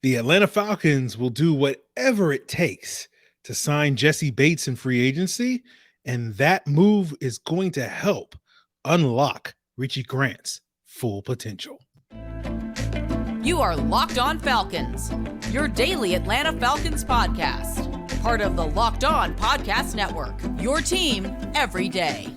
The Atlanta Falcons will do whatever it takes to sign Jessie Bates in free agency, and that move is going to help unlock Richie Grant's full potential. You are Locked On Falcons, your daily Atlanta Falcons podcast. Part of the Locked On Podcast Network, your team every day.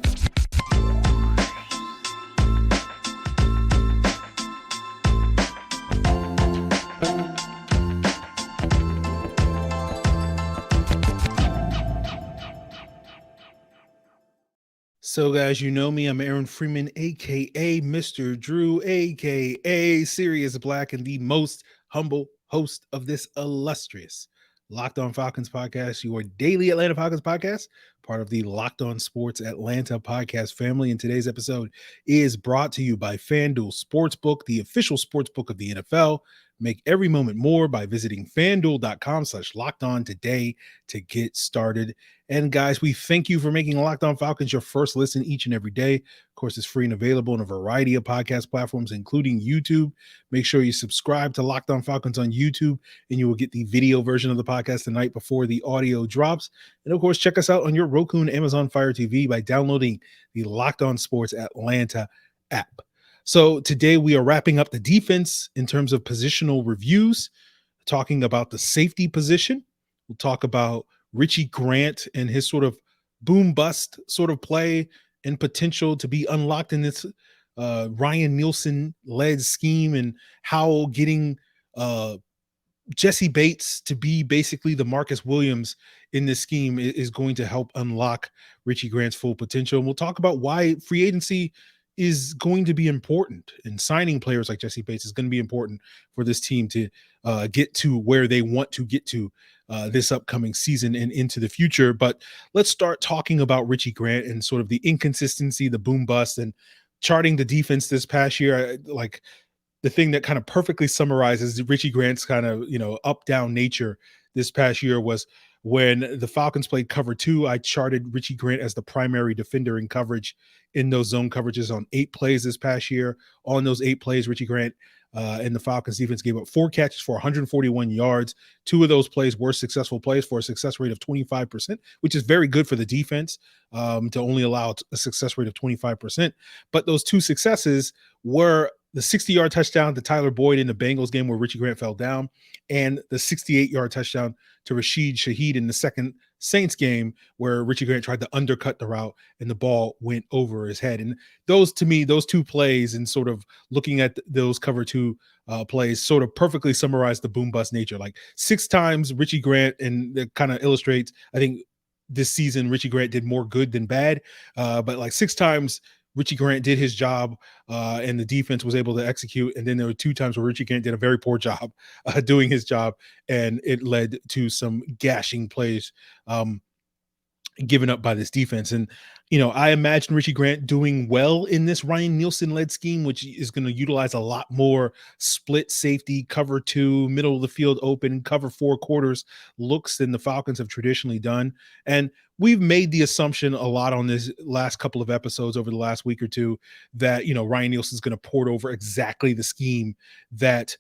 So, guys, you know me. I'm Aaron Freeman, a.k.a. Mr. Drew, a.k.a. Sirius Black, and the most humble host of this illustrious Locked On Falcons podcast, your daily Atlanta Falcons podcast, part of the Locked On Sports Atlanta podcast family. And today's episode is brought to you by FanDuel Sportsbook, the official sportsbook of the NFL. Make every moment more by visiting fanduel.com/lockedon today to get started. And guys, we thank you for making Locked On Falcons your first listen each and every day. Of course, it's free and available on a variety of podcast platforms, including YouTube. Make sure you subscribe to Locked On Falcons on YouTube, and you will get the video version of the podcast the night before the audio drops. And of course, check us out on your Roku and Amazon Fire TV by downloading the Locked On Sports Atlanta app. So today we are wrapping up the defense in terms of positional reviews, talking about the safety position. We'll talk about Richie Grant and his sort of boom bust sort of play and potential to be unlocked in this Ryan Nielsen led scheme, and how getting Jessie Bates to be basically the Marcus Williams in this scheme is going to help unlock Richie Grant's full potential. And we'll talk about why free agency is going to be important, and signing players like Jessie Bates is going to be important for this team to get to where they want to get to this upcoming season and into the future. But let's start talking about Richie Grant and sort of the inconsistency, the boom bust, and charting the defense this past year. Like, the thing that kind of perfectly summarizes Richie Grant's kind of, up down nature this past year was when the Falcons played cover 2. I charted Richie Grant as the primary defender in coverage in those zone coverages on 8 plays this past year. On those 8 plays, Richie Grant and the Falcons defense gave up 4 catches for 141 yards. 2 of those plays were successful plays for a success rate of 25%, which is very good for the defense to only allow a success rate of 25%. But those 2 successes were the 60-yard touchdown to Tyler Boyd in the Bengals game where Richie Grant fell down, and the 68-yard touchdown to Rashid Shaheed in the second Saints game where Richie Grant tried to undercut the route and the ball went over his head. And those, to me, those 2 plays and sort of looking at those cover 2 plays sort of perfectly summarize the boom bust nature. Like 6 times Richie Grant, and that kind of illustrates, I think this season Richie Grant did more good than bad, but like 6 times Richie Grant did his job and the defense was able to execute. And then there were 2 times where Richie Grant did a very poor job doing his job, and it led to some gashing plays given up by this defense. And, I imagine Richie Grant doing well in this Ryan Nielsen led scheme, which is going to utilize a lot more split safety, cover 2, middle of the field open, cover 4 quarters looks than the Falcons have traditionally done. And we've made the assumption a lot on this last couple of episodes over the last week or 2 that, Ryan Nielsen's going to port over exactly the scheme that,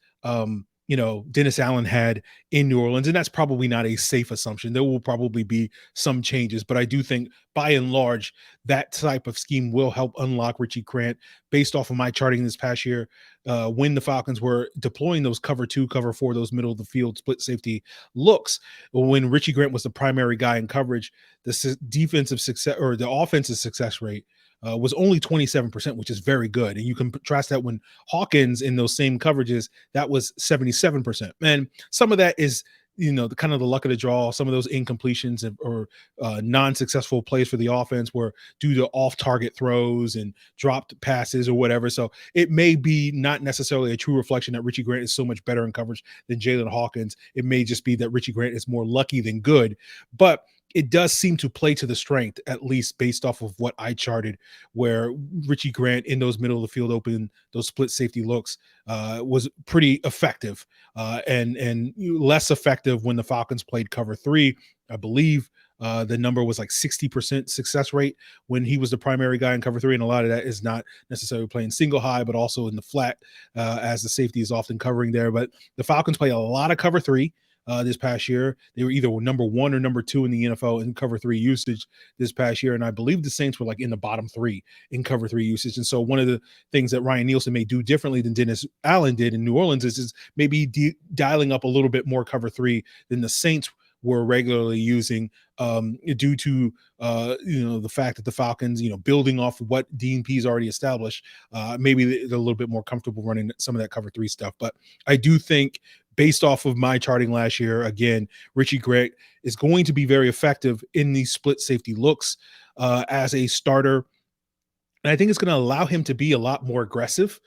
Dennis Allen had in New Orleans. And that's probably not a safe assumption. There will probably be some changes, but I do think by and large, that type of scheme will help unlock Richie Grant based off of my charting this past year. When the Falcons were deploying those cover 2, cover 4, those middle of the field split safety looks, when Richie Grant was the primary guy in coverage, the defensive success or the offensive success rate was only 27%, which is very good. And you can contrast that when Hawkins in those same coverages, that was 77%. And some of that is, the kind of the luck of the draw. Some of those incompletions or non-successful plays for the offense were due to off-target throws and dropped passes or whatever. So it may be not necessarily a true reflection that Richie Grant is so much better in coverage than Jaylinn Hawkins. It may just be that Richie Grant is more lucky than good. But it does seem to play to the strength, at least based off of what I charted, where Richie Grant in those middle of the field open, those split safety looks was pretty effective and less effective when the Falcons played cover 3. I believe The number was like 60% success rate when he was the primary guy in cover three. And a lot of that is not necessarily playing single high, but also in the flat, as the safety is often covering there. But the Falcons play a lot of cover three. This past year, they were either number one or number two in the NFL in cover three usage this past year. And I believe the Saints were like in the bottom three in cover three usage. And so one of the things that Ryan Nielsen may do differently than Dennis Allen did in New Orleans is maybe dialing up a little bit more cover three than the Saints were regularly using, due to the fact that the Falcons, building off what DNP's already established, maybe they're a little bit more comfortable running some of that cover three stuff. But I do think, based off of my charting last year, again, Richie Grant is going to be very effective in these split safety looks as a starter. And I think it's going to allow him to be a lot more aggressive,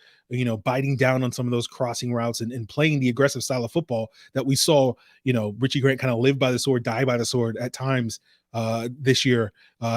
biting down on some of those crossing routes and playing the aggressive style of football that we saw, Richie Grant kind of live by the sword, die by the sword at times this year,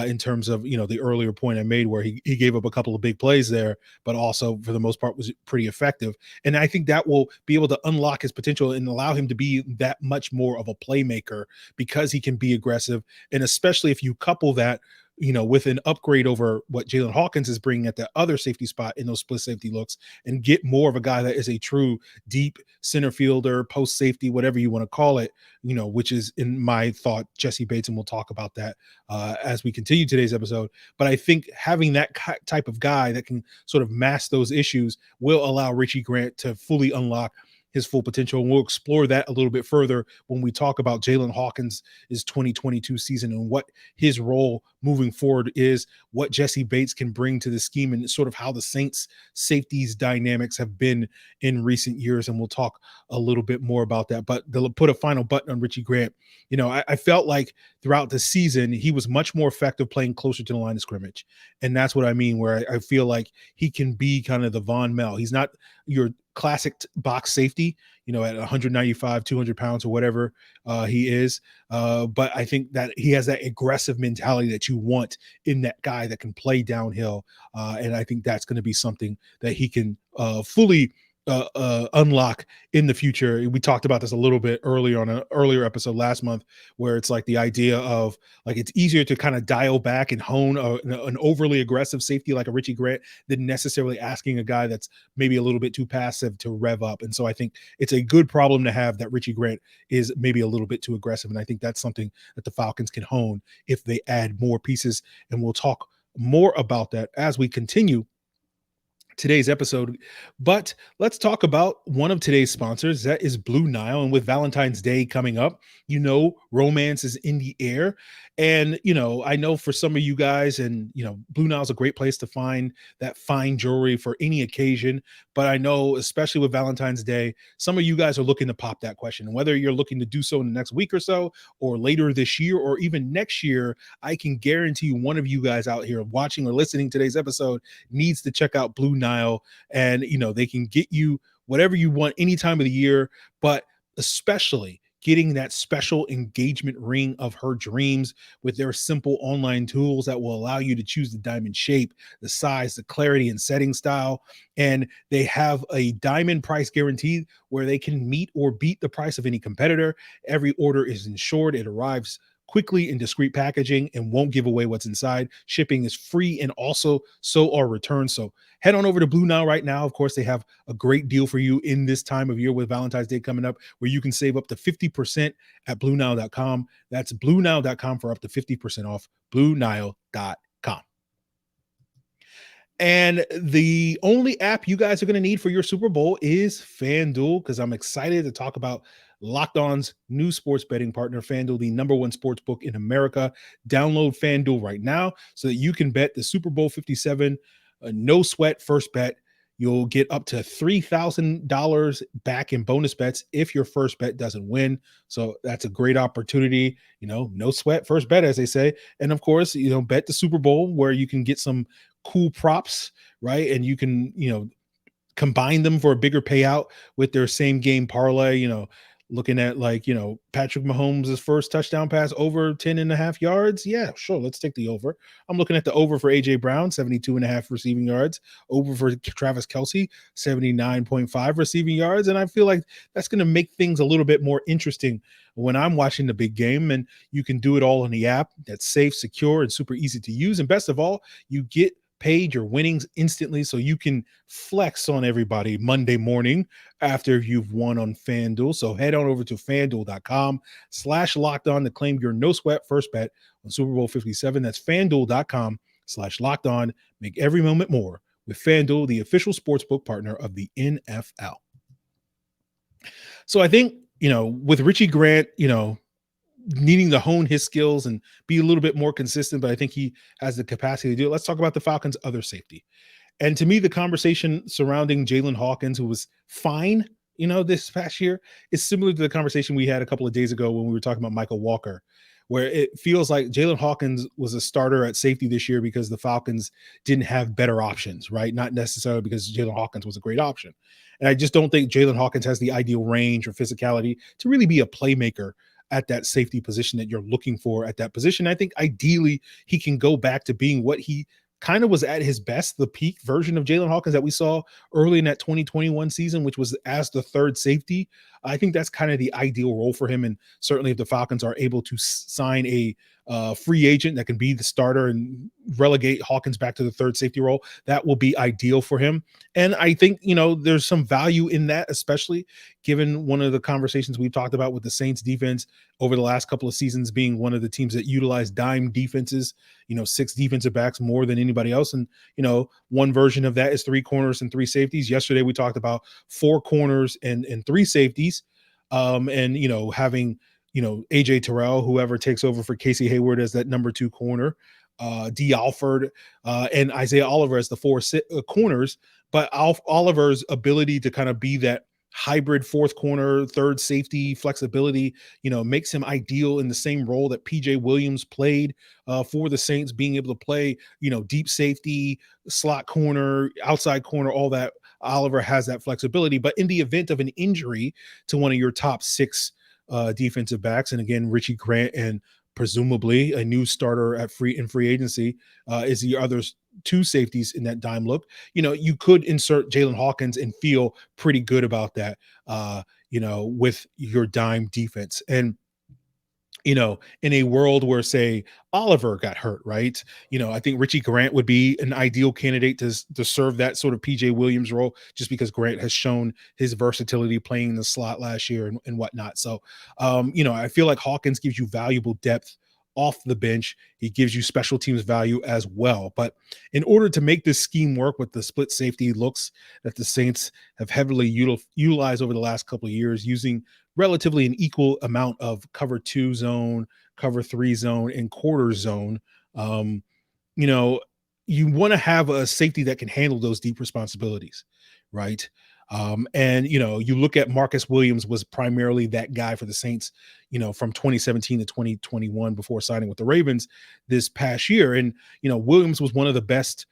in terms of, the earlier point I made where he gave up a couple of big plays there, but also for the most part was pretty effective. And I think that will be able to unlock his potential and allow him to be that much more of a playmaker because he can be aggressive. And especially if you couple that, with an upgrade over what Jaylinn Hawkins is bringing at the other safety spot in those split safety looks, and get more of a guy that is a true deep center fielder, post safety, whatever you want to call it, which is, in my thought, Jessie Bates. And we'll talk about that as we continue today's episode. But I think having that type of guy that can sort of mask those issues will allow Richie Grant to fully unlock his full potential. And we'll explore that a little bit further when we talk about Jalen Hawkins' 2022 season and what his role moving forward is, what Jessie Bates can bring to the scheme, and sort of how the Saints safeties dynamics have been in recent years. And we'll talk a little bit more about that. But to put a final button on Richie Grant, I felt like throughout the season, he was much more effective playing closer to the line of scrimmage. And that's what I mean, where I feel like he can be kind of the Von Mel. He's not your classic box safety, at 195, 200 pounds or whatever he is. But I think that he has that aggressive mentality that you want in that guy that can play downhill. And I think that's going to be something that he can fully unlock in the future. We talked about this a little bit earlier on an earlier episode last month, where it's like the idea of like it's easier to kind of dial back and hone an overly aggressive safety like a Richie Grant than necessarily asking a guy that's maybe a little bit too passive to rev up. And so I think it's a good problem to have that Richie Grant is maybe a little bit too aggressive. And I think that's something that the Falcons can hone if they add more pieces. And we'll talk more about that as we continue today's episode. But let's talk about one of today's sponsors. That is Blue Nile. And with Valentine's Day coming up, romance is in the air. And, I know for some of you guys, and, Blue Nile is a great place to find that fine jewelry for any occasion. But I know, especially with Valentine's Day, some of you guys are looking to pop that question. And whether you're looking to do so in the next week or so, or later this year, or even next year, I can guarantee one of you guys out here watching or listening to today's episode needs to check out Blue Nile. And, they can get you whatever you want any time of the year, but especially getting that special engagement ring of her dreams with their simple online tools that will allow you to choose the diamond shape, the size, the clarity, and setting style. And they have a diamond price guarantee where they can meet or beat the price of any competitor. Every order is insured. It arrives quickly in discreet packaging and won't give away what's inside. Shipping is free, and also so are returns. So head on over to Blue Nile right now. Of course, they have a great deal for you in this time of year with Valentine's Day coming up, where you can save up to 50% at BlueNile.com. That's BlueNile.com for up to 50% off. BlueNile.com. And the only app you guys are going to need for your Super Bowl is FanDuel, because I'm excited to talk about Locked On's new sports betting partner, FanDuel, the #1 sports book in America. Download FanDuel right now so that you can bet the Super Bowl 57 no sweat first bet. You'll get up to $3,000 back in bonus bets if your first bet doesn't win. So that's a great opportunity, no sweat first bet, as they say. And of course, bet the Super Bowl, where you can get some cool props, right? And you can, combine them for a bigger payout with their same game parlay, Looking at like, Patrick Mahomes' first touchdown pass over 10.5 yards. Yeah, sure. Let's take the over. I'm looking at the over for AJ Brown, 72.5 receiving yards, over for Travis Kelce, 79.5 receiving yards. And I feel like that's going to make things a little bit more interesting when I'm watching the big game. And you can do it all in the app. That's safe, secure, and super easy to use. And best of all, you get paid your winnings instantly, so you can flex on everybody Monday morning after you've won on FanDuel. So head on over to FanDuel.com/locked-on to claim your no sweat first bet on Super Bowl 57. That's FanDuel.com/locked-on. Make every moment more with FanDuel, the official sportsbook partner of the NFL. So I think, with Richie Grant, needing to hone his skills and be a little bit more consistent, but I think he has the capacity to do it. Let's talk about the Falcons' other safety. And to me, the conversation surrounding Jaylinn Hawkins, who was fine, this past year, is similar to the conversation we had a couple of days ago when we were talking about Michael Walker, where it feels like Jaylinn Hawkins was a starter at safety this year because the Falcons didn't have better options, right? Not necessarily because Jaylinn Hawkins was a great option. And I just don't think Jaylinn Hawkins has the ideal range or physicality to really be a playmaker at that safety position that you're looking for at that position. I think ideally he can go back to being what he kind of was at his best, the peak version of Jaylinn Hawkins that we saw early in that 2021 season, which was as the third safety. I think that's kind of the ideal role for him. And certainly if the Falcons are able to sign a free agent that can be the starter and relegate Hawkins back to the third safety role, that will be ideal for him. And I think, there's some value in that, especially given one of the conversations we've talked about with the Saints defense over the last couple of seasons being one of the teams that utilize dime defenses, 6 defensive backs more than anybody else. And, one version of that is 3 corners and 3 safeties. Yesterday, we talked about 4 corners and 3 safeties. And, having, AJ Terrell, whoever takes over for Casey Hayward as that number 2 corner, D. Alford, and Isaiah Oliver as the 4 corners. But Oliver's ability to kind of be that hybrid 4th corner, 3rd safety flexibility, makes him ideal in the same role that PJ Williams played for the Saints, being able to play, deep safety, slot corner, outside corner, all that. Oliver has that flexibility. But in the event of an injury to one of your top 6 defensive backs, and again, Richie Grant and presumably a new starter in free agency is the other 2 safeties in that dime look. You could insert Jaylinn Hawkins and feel pretty good about that, with your dime defense. And, in a world where, say, Oliver got hurt, right? I think Richie Grant would be an ideal candidate to serve that sort of PJ Williams role, just because Grant has shown his versatility playing in the slot last year and whatnot. So, I feel like Hawkins gives you valuable depth off the bench. He gives you special teams value as well. But in order to make this scheme work with the split safety looks that the Saints have heavily utilized over the last couple of years, using relatively an equal amount of cover 2 zone, cover 3 zone, and quarter zone, you want to have a safety that can handle those deep responsibilities, right? And, you look at Marcus Williams was primarily that guy for the Saints, from 2017 to 2021 before signing with the Ravens this past year. And, Williams was one of the best,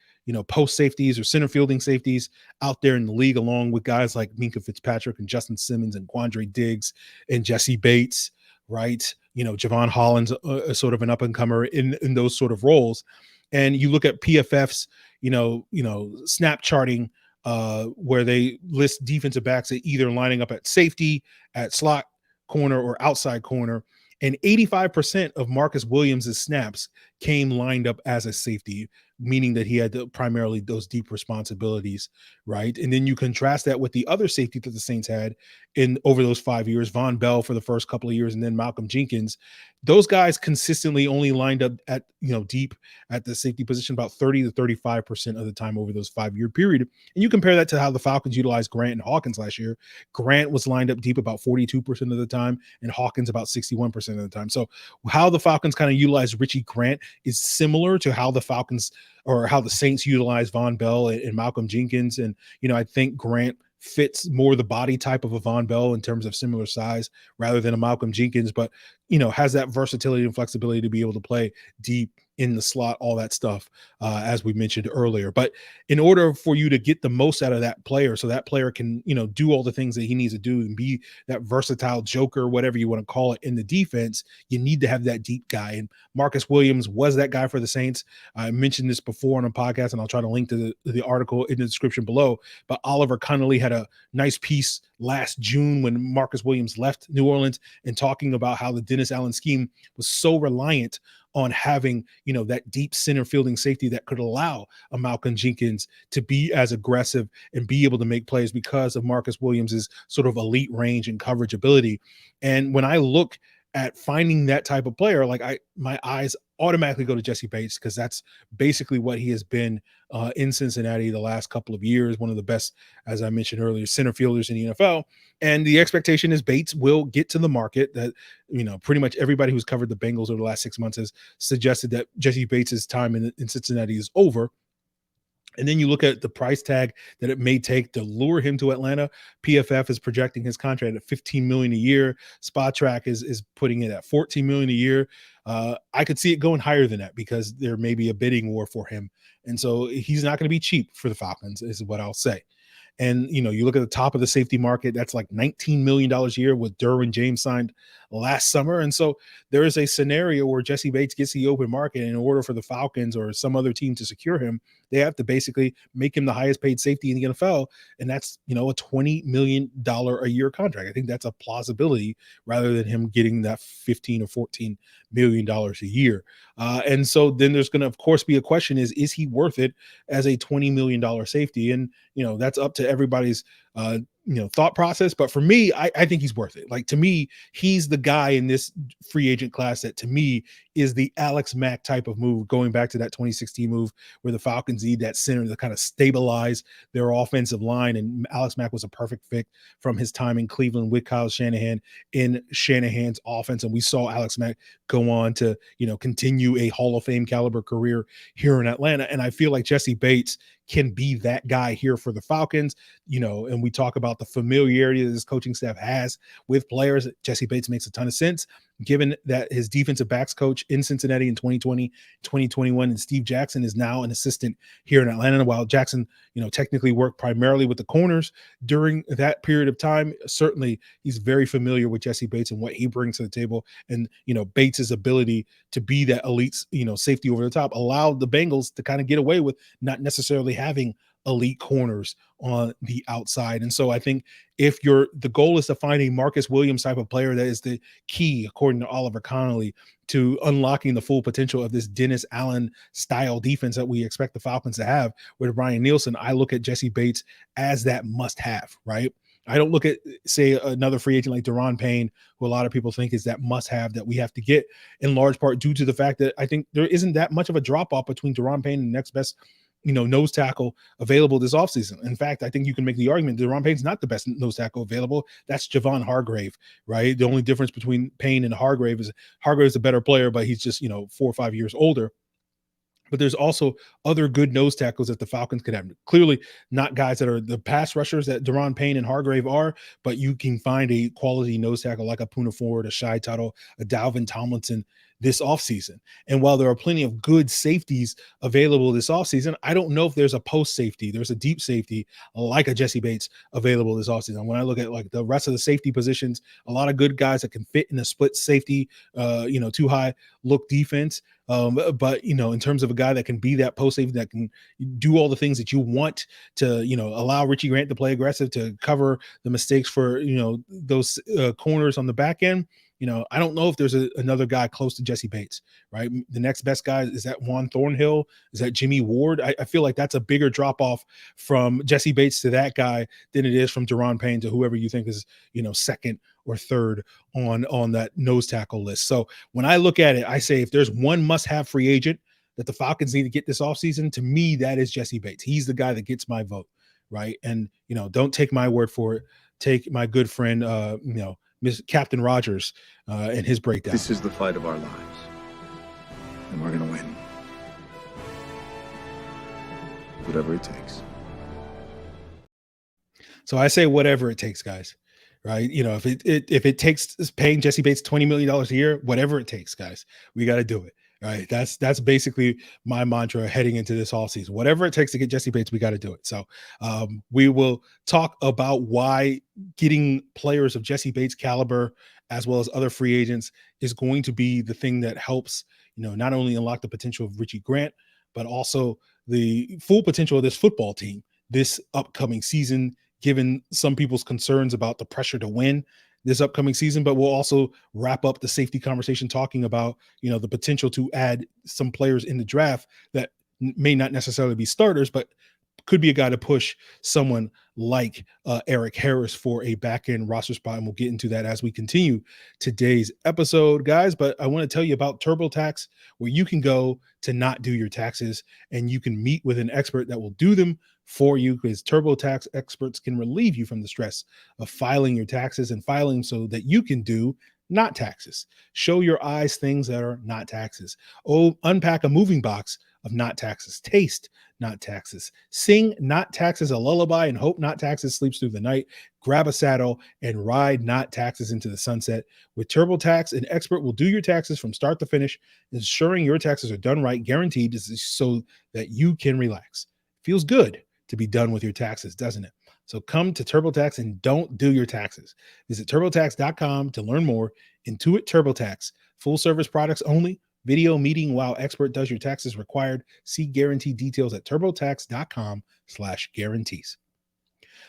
post safeties or center fielding safeties out there in the league, along with guys like Minkah Fitzpatrick and Justin Simmons and Quandre Diggs and Jessie Bates, right? Javon Holland's sort of an up-and-comer in those sort of roles. And you look at PFF's, snap charting, where they list defensive backs at either lining up at safety, at slot corner, or outside corner. And 85% of Marcus Williams' snaps came lined up as a safety, meaning that he had primarily those deep responsibilities, right? And then you contrast that with the other safety that the Saints had over those 5 years, Von Bell for the first couple of years, and then Malcolm Jenkins. Those guys consistently only lined up at, deep at the safety position about 30 to 35% of the time over those 5-year period. And you compare that to how the Falcons utilized Grant and Hawkins last year. Grant was lined up deep about 42% of the time, and Hawkins about 61% of the time. So how the Falcons kind of utilize Richie Grant is similar to how the Falcons or how the Saints utilize Von Bell and Malcolm Jenkins. And, I think Grant fits more the body type of a Von Bell in terms of similar size rather than a Malcolm Jenkins, but, has that versatility and flexibility to be able to play deep in the slot, all that stuff, as we mentioned earlier. But in order for you to get the most out of that player, so that player can, do all the things that he needs to do and be that versatile joker, whatever you want to call it, in the defense, you need to have that deep guy. And Marcus Williams was that guy for the Saints. I mentioned this before on a podcast, and I'll try to link to the article in the description below. But Oliver Connolly had a nice piece last June when Marcus Williams left New Orleans and talking about how the Dennis Allen scheme was so reliant on having, that deep center fielding safety that could allow a Malcolm Jenkins to be as aggressive and be able to make plays because of Marcus Williams's sort of elite range and coverage ability. And when I look at finding that type of player, my eyes automatically go to Jessie Bates, because that's basically what he has been in Cincinnati the last couple of years. One of the best, as I mentioned earlier, center fielders in the NFL. And the expectation is Bates will get to the market. That, pretty much everybody who's covered the Bengals over the last 6 months has suggested that Jessie Bates' time in Cincinnati is over. And then you look at the price tag that it may take to lure him to Atlanta. PFF is projecting his contract at $15 million a year. Spotrac is putting it at $14 million a year. I could see it going higher than that because there may be a bidding war for him. And so he's not going to be cheap for the Falcons, is what I'll say. And, you look at the top of the safety market, that's like $19 million a year, with Derwin James signed last summer. And so there is a scenario where Jessie Bates gets the open market, and in order for the Falcons or some other team to secure him, they have to basically make him the highest paid safety in the NFL. And that's, a $20 million a year contract. I think that's a plausibility rather than him getting that $15 or $14 million a year. And so then there's going to, of course, be a question is he worth it as a $20 million safety? And, that's up to everybody's, thought process. But for me, I think he's worth it. Like, to me, he's the guy in this free agent class that, to me, is the Alex Mack type of move, going back to that 2016 move where the Falcons need that center to kind of stabilize their offensive line. And Alex Mack was a perfect fit from his time in Cleveland with Kyle Shanahan in Shanahan's offense. And we saw Alex Mack go on to, continue a Hall of Fame caliber career here in Atlanta. And I feel like Jessie Bates can be that guy here for the Falcons, and we talk about the familiarity that this coaching staff has with players. Jessie Bates makes a ton of sense, given that his defensive backs coach in Cincinnati in 2020, 2021, and Steve Jackson is now an assistant here in Atlanta. While Jackson, technically worked primarily with the corners during that period of time, certainly he's very familiar with Jessie Bates and what he brings to the table. And, Bates's ability to be that elite, safety over the top allowed the Bengals to kind of get away with not necessarily having elite corners on the outside. And so I think if the goal is to find a Marcus Williams type of player, that is the key, according to Oliver Connolly, to unlocking the full potential of this Dennis Allen style defense that we expect the Falcons to have with Ryan Nielsen. I look at Jessie Bates as that must have, right? I don't look at, say, another free agent like Daron Payne, who a lot of people think is that must have that we have to get, in large part due to the fact that I think there isn't that much of a drop off between Daron Payne and the next best nose tackle available this offseason. In fact, I think you can make the argument Daron Payne's not the best nose tackle available. That's Javon Hargrave, right? The only difference between Payne and Hargrave is Hargrave's a better player, but he's just, 4 or 5 years older. But there's also other good nose tackles that the Falcons could have. Clearly not guys that are the pass rushers that Daron Payne and Hargrave are, but you can find a quality nose tackle like a Poona Ford, a Shai Tuttle, a Dalvin Tomlinson this offseason. And while there are plenty of good safeties available this offseason, I don't know if there's a post safety, there's a deep safety like a Jessie Bates available this offseason. When I look at like the rest of the safety positions, a lot of good guys that can fit in a split safety, too high look defense. But, in terms of a guy that can be that post safety, that can do all the things that you want to, allow Richie Grant to play aggressive, to cover the mistakes for, those corners on the back end. I don't know if there's another guy close to Jessie Bates, right? The next best guy, is that Juan Thornhill? Is that Jimmy Ward? I feel like that's a bigger drop off from Jessie Bates to that guy than it is from Daron Payne to whoever you think is, second or third on that nose tackle list. So when I look at it, I say if there's one must-have free agent that the Falcons need to get this offseason, to me, that is Jessie Bates. He's the guy that gets my vote, right? And, don't take my word for it. Take my good friend, Captain Rogers and his breakdown. This is the fight of our lives, and we're going to win. Whatever it takes. So I say whatever it takes, guys. Right? If it takes paying Jessie Bates $20 million a year, whatever it takes, guys, we got to do it. Right. That's basically my mantra heading into this all season. Whatever it takes to get Jessie Bates, we got to do it. So we will talk about why getting players of Jessie Bates caliber, as well as other free agents, is going to be the thing that helps, not only unlock the potential of Richie Grant, but also the full potential of this football team this upcoming season, given some people's concerns about the pressure to win this upcoming season. But we'll also wrap up the safety conversation talking about, the potential to add some players in the draft that may not necessarily be starters, but could be a guy to push someone like Erik Harris for a back-end roster spot. And we'll get into that as we continue today's episode, guys. But I want to tell you about TurboTax, where you can go to not do your taxes and you can meet with an expert that will do them for you, because TurboTax experts can relieve you from the stress of filing your taxes and filing so that you can do not taxes. Show your eyes things that are not taxes. Oh, unpack a moving box of not taxes. Taste not taxes. Sing not taxes a lullaby and hope not taxes sleeps through the night. Grab a saddle and ride not taxes into the sunset. With TurboTax, an expert will do your taxes from start to finish, ensuring your taxes are done right, guaranteed, so that you can relax. Feels good to be done with your taxes, doesn't it? So come to TurboTax and don't do your taxes. Visit TurboTax.com to learn more. Intuit TurboTax. Full service products only. Video meeting while expert does your taxes required. See guarantee details at TurboTax.com/guarantees.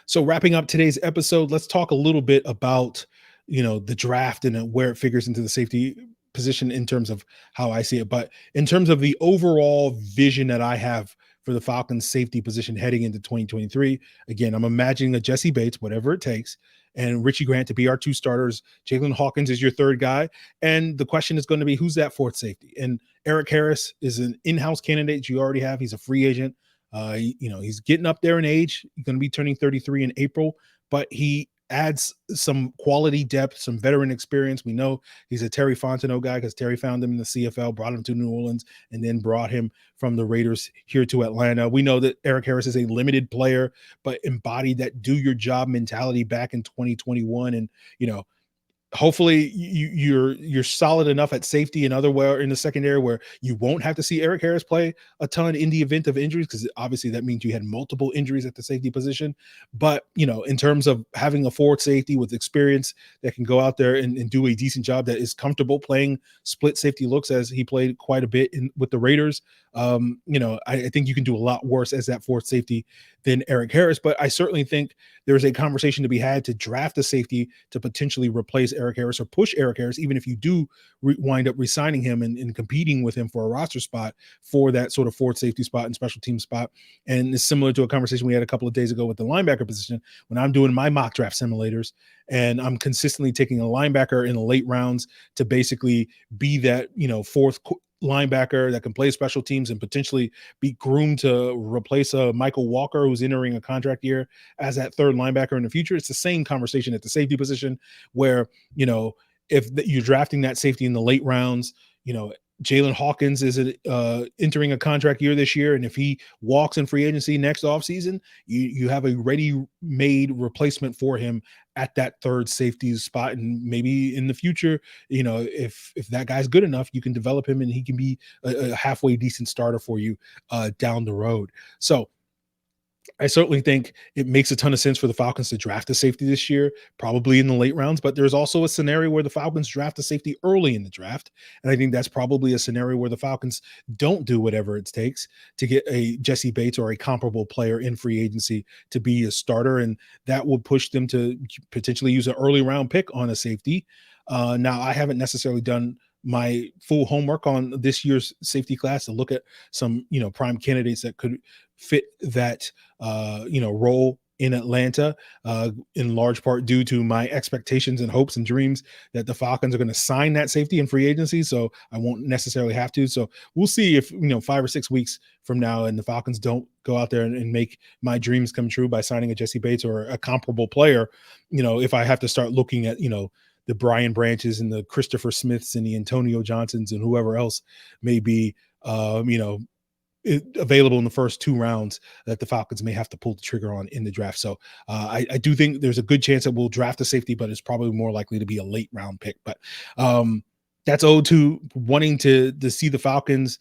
So wrapping up today's episode, let's talk a little bit about, the draft and where it figures into the safety position in terms of how I see it. But in terms of the overall vision that I have for the Falcons safety position heading into 2023, again, I'm imagining a Jessie Bates, whatever it takes, and Richie Grant to be our two starters. Jaylinn Hawkins is your third guy. And the question is going to be, who's that fourth safety? And Erik Harris is an in-house candidate you already have. He's a free agent. He's getting up there in age. He's going to be turning 33 in April, but he adds some quality depth, some veteran experience. We know he's a Terry Fontenot guy because Terry found him in the CFL, brought him to New Orleans, and then brought him from the Raiders here to Atlanta. We know that Erik Harris is a limited player, but embodied that do your job mentality back in 2021. And, hopefully you're solid enough at safety and otherwhere in the secondary where you won't have to see Erik Harris play a ton in the event of injuries, because obviously that means you had multiple injuries at the safety position. But, in terms of having a forward safety with experience that can go out there and do a decent job, that is comfortable playing split safety looks, as he played quite a bit with the Raiders. I think you can do a lot worse as that fourth safety than Erik Harris, but I certainly think there's a conversation to be had to draft a safety to potentially replace Erik Harris or push Erik Harris, even if you do wind up re-signing him and competing with him for a roster spot for that sort of fourth safety spot and special team spot. And it's similar to a conversation we had a couple of days ago with the linebacker position when I'm doing my mock draft simulators, and I'm consistently taking a linebacker in the late rounds to basically be that, fourth linebacker that can play special teams and potentially be groomed to replace Michael Walker, who's entering a contract year as that third linebacker in the future. It's the same conversation at the safety position where, if you're drafting that safety in the late rounds, Jaylinn Hawkins is entering a contract year this year, and if he walks in free agency next offseason, you have a ready-made replacement for him at that third safety spot. And maybe in the future, if that guy's good enough, you can develop him and he can be a halfway decent starter for you down the road. So I certainly think it makes a ton of sense for the Falcons to draft a safety this year, probably in the late rounds, but there's also a scenario where the Falcons draft a safety early in the draft. And I think that's probably a scenario where the Falcons don't do whatever it takes to get a Jessie Bates or a comparable player in free agency to be a starter. And that will push them to potentially use an early round pick on a safety. Now, I haven't necessarily done my full homework on this year's safety class to look at some, prime candidates that could fit that, role in Atlanta, in large part due to my expectations and hopes and dreams that the Falcons are going to sign that safety in free agency. So I won't necessarily have to. So we'll see if, 5 or 6 weeks from now and the Falcons don't go out there and make my dreams come true by signing a Jessie Bates or a comparable player, if I have to start looking at, the Brian Branches and the Christopher Smiths and the Antonio Johnsons and whoever else may be, available in the first 2 rounds that the Falcons may have to pull the trigger on in the draft. So I do think there's a good chance that we'll draft a safety, but it's probably more likely to be a late round pick. But that's owed to wanting to see the Falcons,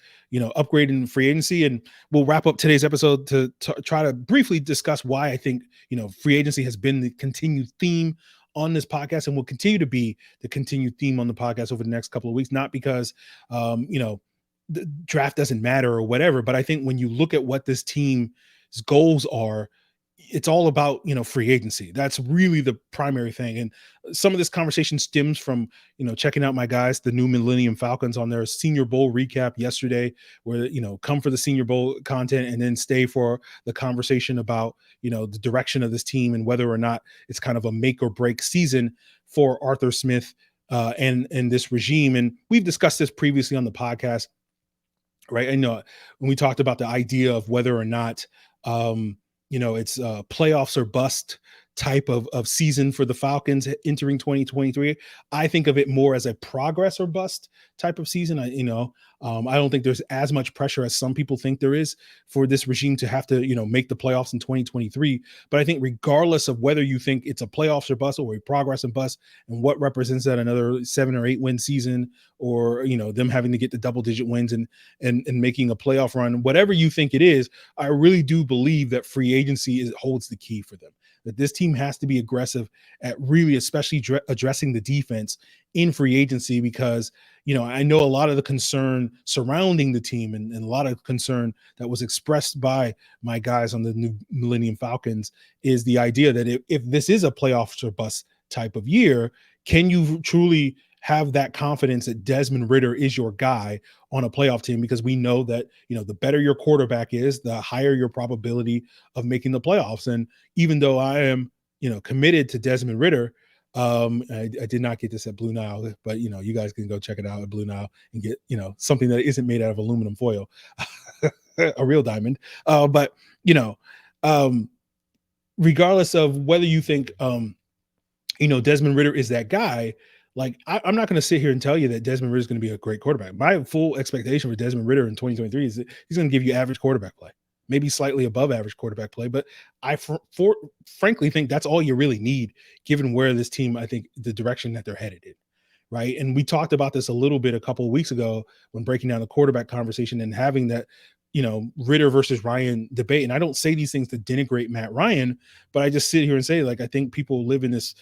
upgrade in free agency. And we'll wrap up today's episode to try to briefly discuss why I think, free agency has been the continued theme on this podcast and will continue to be the continued theme on the podcast over the next couple of weeks. Not because, the draft doesn't matter or whatever, but I think when you look at what this team's goals are, it's all about, free agency. That's really the primary thing. And some of this conversation stems from, checking out my guys, the new Millennium Falcons, on their Senior Bowl recap yesterday, where, come for the Senior Bowl content and then stay for the conversation about, the direction of this team and whether or not it's kind of a make or break season for Arthur Smith and this regime. And we've discussed this previously on the podcast, right? I know when we talked about the idea of whether or not, it's playoffs or bust type of season for the Falcons entering 2023. I think of it more as a progress or bust type of season. I don't think there's as much pressure as some people think there is for this regime to have to, make the playoffs in 2023. But I think regardless of whether you think it's a playoffs or bust or a progress and bust, and what represents that, another 7 or 8 win season, or, them having to get to double digit wins and making a playoff run, whatever you think it is, I really do believe that free agency holds the key for them. That this team has to be aggressive at really, especially addressing the defense in free agency, because, I know a lot of the concern surrounding the team and a lot of concern that was expressed by my guys on the new Millennium Falcons is the idea that if this is a playoff or bust type of year, can you truly have that confidence that Desmond Ritter is your guy on a playoff team? Because we know that, the better your quarterback is, the higher your probability of making the playoffs. And even though I am, committed to Desmond Ritter, I did not get this at Blue Nile, but, you guys can go check it out at Blue Nile and get, something that isn't made out of aluminum foil, a real diamond. But, regardless of whether you think, Desmond Ritter is that guy, like, I'm not going to sit here and tell you that Desmond Ritter is going to be a great quarterback. My full expectation for Desmond Ritter in 2023 is that he's going to give you average quarterback play, maybe slightly above average quarterback play. But I frankly think that's all you really need, given where this team, I think, the direction that they're headed in, right? And we talked about this a little bit a couple of weeks ago when breaking down the quarterback conversation and having that, Ritter versus Ryan debate. And I don't say these things to denigrate Matt Ryan, but I just sit here and say, like, I think people live in this,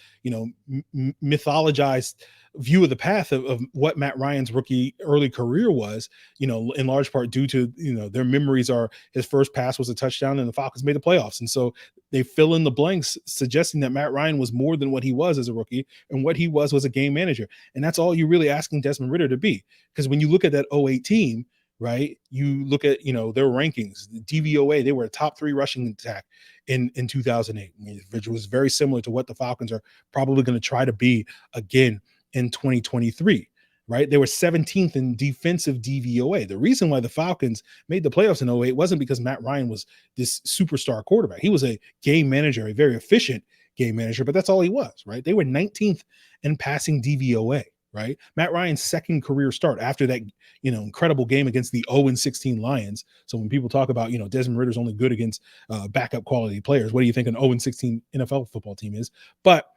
mythologized view of the path of what Matt Ryan's rookie early career was, in large part due to, their memories are his first pass was a touchdown and the Falcons made the playoffs. And so they fill in the blanks, suggesting that Matt Ryan was more than what he was as a rookie, and what he was a game manager. And that's all you're really asking Desmond Ritter to be. Because when you look at that 08 team, right, you look at, their rankings, the DVOA, they were a top 3 rushing attack in 2008, which was very similar to what the Falcons are probably going to try to be again in 2023, right? They were 17th in defensive DVOA. The reason why the Falcons made the playoffs in 08 wasn't because Matt Ryan was this superstar quarterback. He was a game manager, a very efficient game manager, but that's all he was, right? They were 19th in passing DVOA, right? Matt Ryan's second career start after that, incredible game against the 0-16 Lions. So when people talk about, Desmond Ritter's only good against backup quality players, what do you think an 0-16 NFL football team is? But,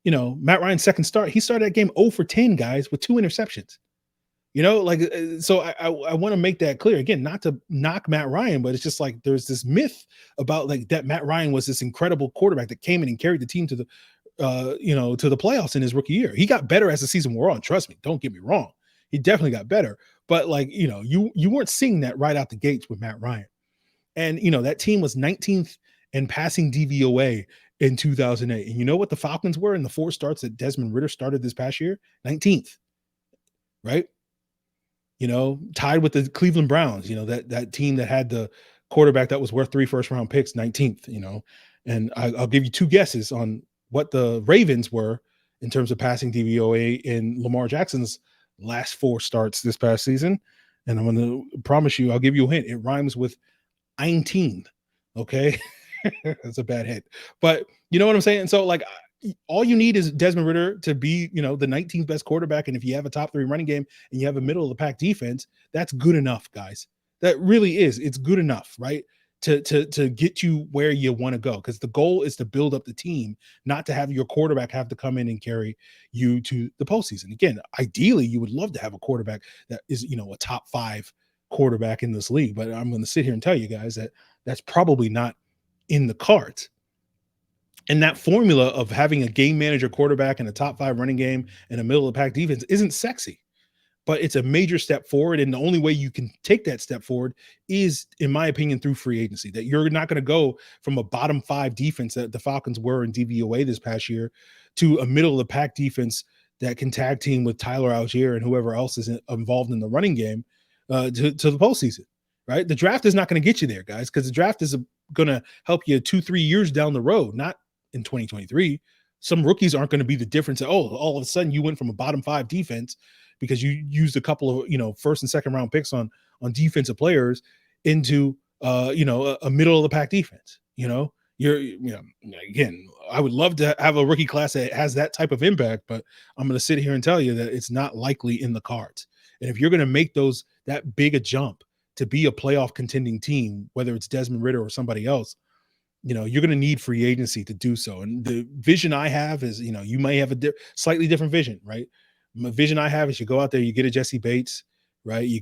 Matt Ryan's second start, he started that game 0 for 10, guys, with 2 interceptions. So I want to make that clear again, not to knock Matt Ryan, but it's just like there's this myth about like that Matt Ryan was this incredible quarterback that came in and carried the team to the to the playoffs in his rookie year. He got better as the season wore on. Trust me, don't get me wrong. He definitely got better, but like, you weren't seeing that right out the gates with Matt Ryan. And, that team was 19th in passing DVOA in 2008. And you know what the Falcons were in the 4 starts that Desmond Ritter started this past year? 19th, right? Tied with the Cleveland Browns, that team that had the quarterback that was worth 3 first-round picks, 19th, and I'll give you 2 guesses on what the Ravens were in terms of passing DVOA in Lamar Jackson's last 4 starts this past season. And I'm going to promise you, I'll give you a hint. It rhymes with 19. Okay. That's a bad hint, but you know what I'm saying? So like, all you need is Desmond Ritter to be, the 19th best quarterback. And if you have a top 3 running game and you have a middle of the pack defense, that's good enough, guys. That really is. It's good enough, right? to get you where you want to go, because the goal is to build up the team, not to have your quarterback have to come in and carry you to the postseason. Again, ideally, you would love to have a quarterback that is, a top 5 quarterback in this league, but I'm going to sit here and tell you guys that that's probably not in the cards. And that formula of having a game manager quarterback and a top 5 running game and a middle of the pack defense isn't sexy, but it's a major step forward. And the only way you can take that step forward is, in my opinion, through free agency. That you're not going to go from a bottom 5 defense that the Falcons were in DVOA this past year to a middle of the pack defense that can tag team with Tyler Algier and whoever else is involved in the running game to the postseason, right? The draft is not going to get you there, guys, because the draft is going to help you 2-3 years down the road, not in 2023. Some rookies aren't going to be the difference. All of a sudden you went from a bottom 5 defense because you used a couple of, first and second round picks on defensive players into, a middle of the pack defense. Again, I would love to have a rookie class that has that type of impact, but I'm going to sit here and tell you that it's not likely in the cards. And if you're going to make that big a jump to be a playoff contending team, whether it's Desmond Ritter or somebody else, you're going to need free agency to do so. And the vision I have is, you may have a slightly different vision, right? My vision I have is you go out there, you get a Jessie Bates, right? You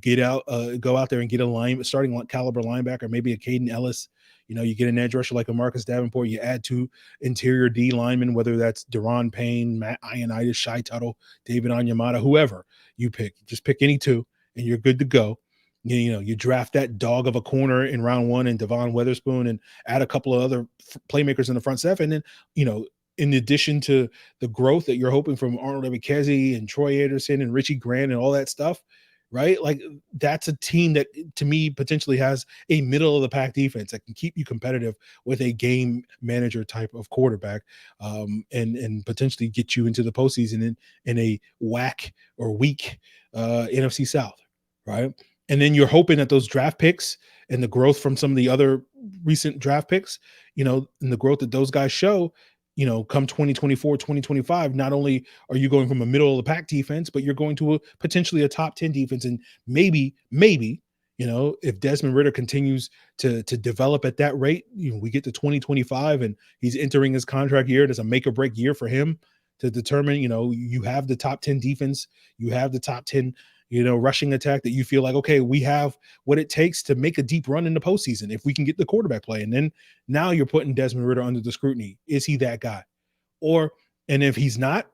go out there and get a starting caliber linebacker, maybe a Caden Ellis. You get an edge rusher like a Marcus Davenport. You add 2 interior D linemen, whether that's Deron Payne, Matt Ioannidis, Shai Tuttle, David Onyemata, whoever you pick. Just pick any 2, and you're good to go. You draft that dog of a corner in round 1 and Devon Witherspoon, and add a couple of other playmakers in the front 7. And then, in addition to the growth that you're hoping from Arnold Ebikezie and Troy Anderson and Richie Grant and all that stuff, right? Like, that's a team that, to me, potentially has a middle of the pack defense that can keep you competitive with a game manager type of quarterback, and potentially get you into the postseason in a weak NFC South, right? And then you're hoping that those draft picks and the growth from some of the other recent draft picks, and the growth that those guys show, come 2024, 2025, not only are you going from a middle of the pack defense, but you're going to potentially a top 10 defense. And maybe, if Desmond Ritter continues to develop at that rate, we get to 2025 and he's entering his contract year. There's a make or break year for him to determine, you have the top 10 defense, you have the top 10, rushing attack that you feel like, okay, we have what it takes to make a deep run in the postseason if we can get the quarterback play. And then now you're putting Desmond Ritter under the scrutiny. Is he that guy? And if he's not,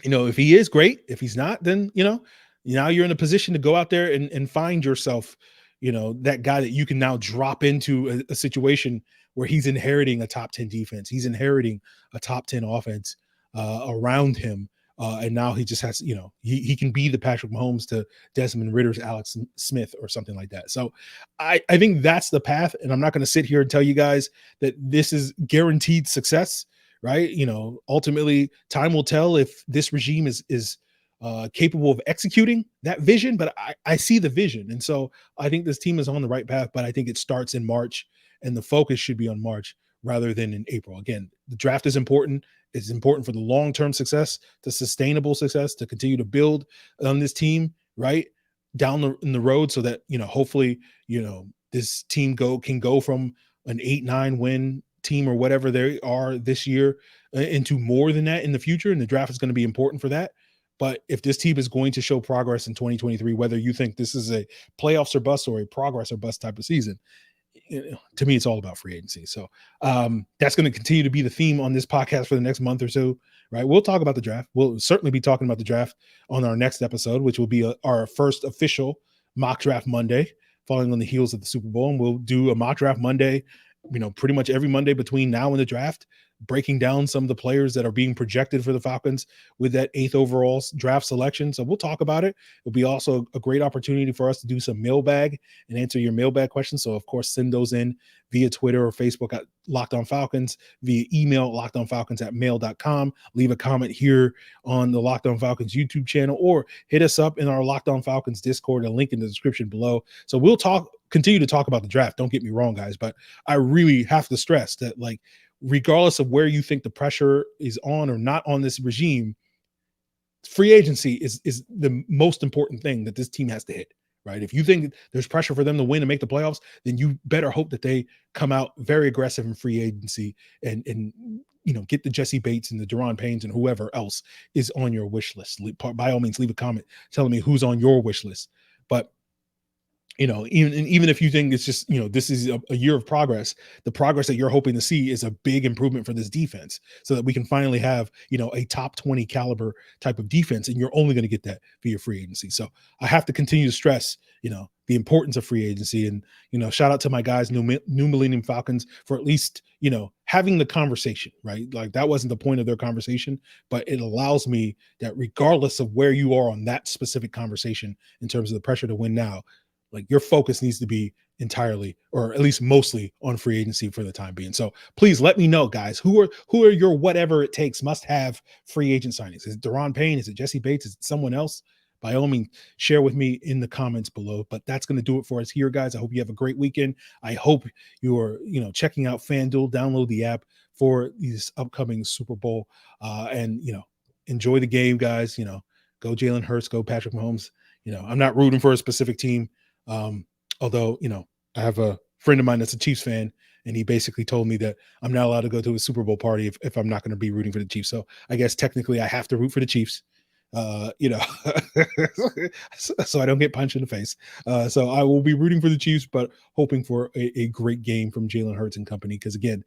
if he is great, if he's not, then, now you're in a position to go out there and find yourself, that guy that you can now drop into a situation where he's inheriting a top 10 defense. He's inheriting a top 10 offense around him. And now he just has, he can be the Patrick Mahomes to Desmond Ritter's Alex Smith or something like that. So I think that's the path. And I'm not going to sit here and tell you guys that this is guaranteed success, right? Ultimately time will tell if this regime is capable of executing that vision, but I see the vision. And so I think this team is on the right path, but I think it starts in March, and the focus should be on March rather than in April. Again, the draft is important. It's important for the long-term success, the sustainable success, to continue to build on this team right down in the road, so that, hopefully, this team can go from an 8-9 win team or whatever they are this year into more than that in the future. And the draft is going to be important for that. But if this team is going to show progress in 2023, whether you think this is a playoffs or bust or a progress or bust type of season, to me, it's all about free agency. So that's going to continue to be the theme on this podcast for the next month or so, right? We'll talk about the draft. We'll certainly be talking about the draft on our next episode, which will be our first official mock draft Monday, following on the heels of the Super Bowl. And we'll do a mock draft Monday, pretty much every Monday between now and the draft, breaking down some of the players that are being projected for the Falcons with that 8th overall draft selection. So we'll talk about it. It'll be also a great opportunity for us to do some mailbag and answer your mailbag questions. So of course, send those in via Twitter or Facebook at Locked On Falcons, via email, lockedonfalcons@mail.com. Leave a comment here on the Locked On Falcons YouTube channel, or hit us up in our Locked On Falcons Discord, a link in the description below. So we'll continue to talk about the draft. Don't get me wrong, guys, but I really have to stress that, regardless of where you think the pressure is on or not on this regime, free agency is the most important thing that this team has to hit, right? If you think there's pressure for them to win and make the playoffs, then you better hope that they come out very aggressive in free agency and get the Jessie Bates and the Deron Paynes and whoever else is on your wish list. By all means, leave a comment telling me who's on your wish list. But even if you think it's just, this is a year of progress, the progress that you're hoping to see is a big improvement for this defense so that we can finally have, a top 20 caliber type of defense. And you're only going to get that via free agency. So I have to continue to stress, the importance of free agency. And, shout out to my guys, New Millennium Falcons, for at least, having the conversation, right? Like that wasn't the point of their conversation, but it allows me that regardless of where you are on that specific conversation in terms of the pressure to win now, like your focus needs to be entirely, or at least mostly, on free agency for the time being. So please let me know, guys, who are your whatever it takes must have free agent signings. Is it Deron Payne? Is it Jessie Bates? Is it someone else? By all means, share with me in the comments below. But that's going to do it for us here, guys. I hope you have a great weekend. I hope you are, checking out FanDuel. Download the app for this upcoming Super Bowl, and enjoy the game, guys. Go Jalen Hurts, go Patrick Mahomes. I'm not rooting for a specific team. Although, I have a friend of mine that's a Chiefs fan, and he basically told me that I'm not allowed to go to a Super Bowl party if I'm not going to be rooting for the Chiefs. So I guess technically I have to root for the Chiefs, so I don't get punched in the face. So I will be rooting for the Chiefs, but hoping for a great game from Jalen Hurts and company. Because again,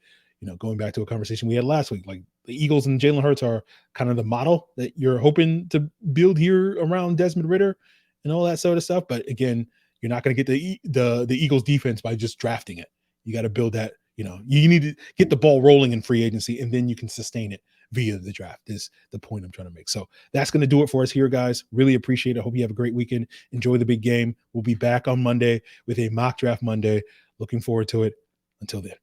going back to a conversation we had last week, like the Eagles and Jalen Hurts are kind of the model that you're hoping to build here around Desmond Ritter and all that sort of stuff. But again, you're not going to get the Eagles defense by just drafting it. You got to build that, you need to get the ball rolling in free agency, and then you can sustain it via the draft is the point I'm trying to make. So that's going to do it for us here, guys. Really appreciate it. Hope you have a great weekend. Enjoy the big game. We'll be back on Monday with a mock draft Monday. Looking forward to it. Until then.